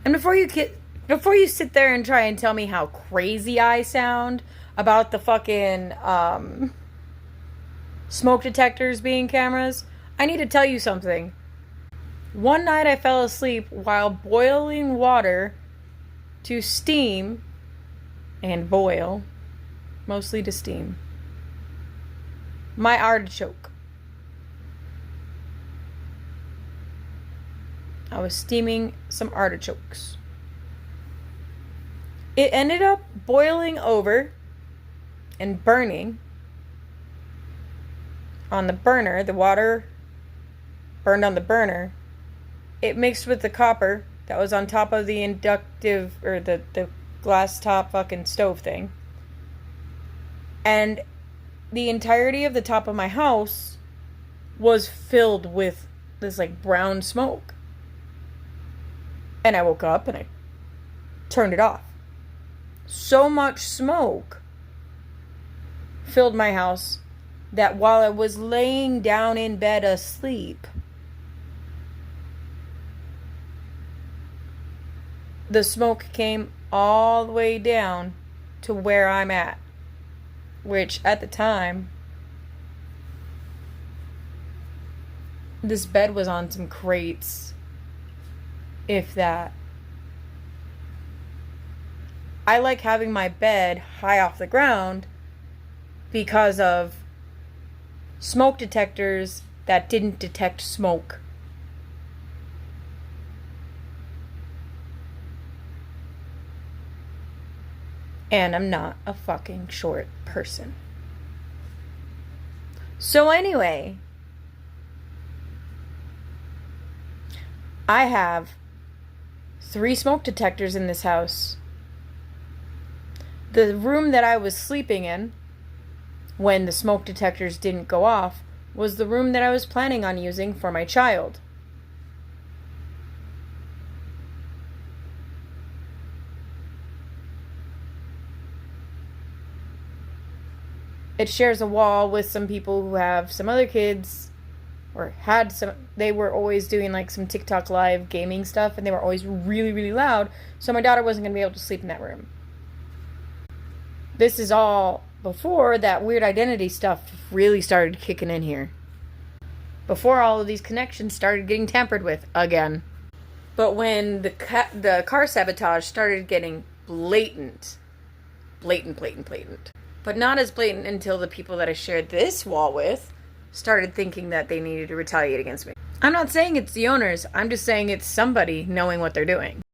And before you sit there and try and tell me how crazy I sound about the fucking smoke detectors being cameras, I need to tell you something. One night I fell asleep while boiling water to steam and boil, mostly to steam, my artichoke. I was steaming some artichokes. It ended up boiling over and burning on the burner. The water burned on the burner. It mixed with the copper that was on top of the inductive, or the glass top fucking stove thing. And the entirety of the top of my house was filled with this like brown smoke. And I woke up and I turned it off. So much smoke filled my house that while I was laying down in bed asleep, the smoke came all the way down to where I'm at. Which at the time, this bed was on some crates. If that. I like having my bed high off the ground because of smoke detectors that didn't detect smoke. And I'm not a fucking short person. So anyway, I have 3 smoke detectors in this house. The room that I was sleeping in when the smoke detectors didn't go off was the room that I was planning on using for my child. It shares a wall with some people who have some other kids, or had some. They were always doing like some TikTok live gaming stuff, and they were always really, really loud, so my daughter wasn't going to be able to sleep in that room. This is all before that weird identity stuff really started kicking in here. Before all of these connections started getting tampered with again. But when the car sabotage started getting blatant. But not as blatant until the people that I shared this wall with started thinking that they needed to retaliate against me. I'm not saying it's the owners. I'm just saying it's somebody knowing what they're doing.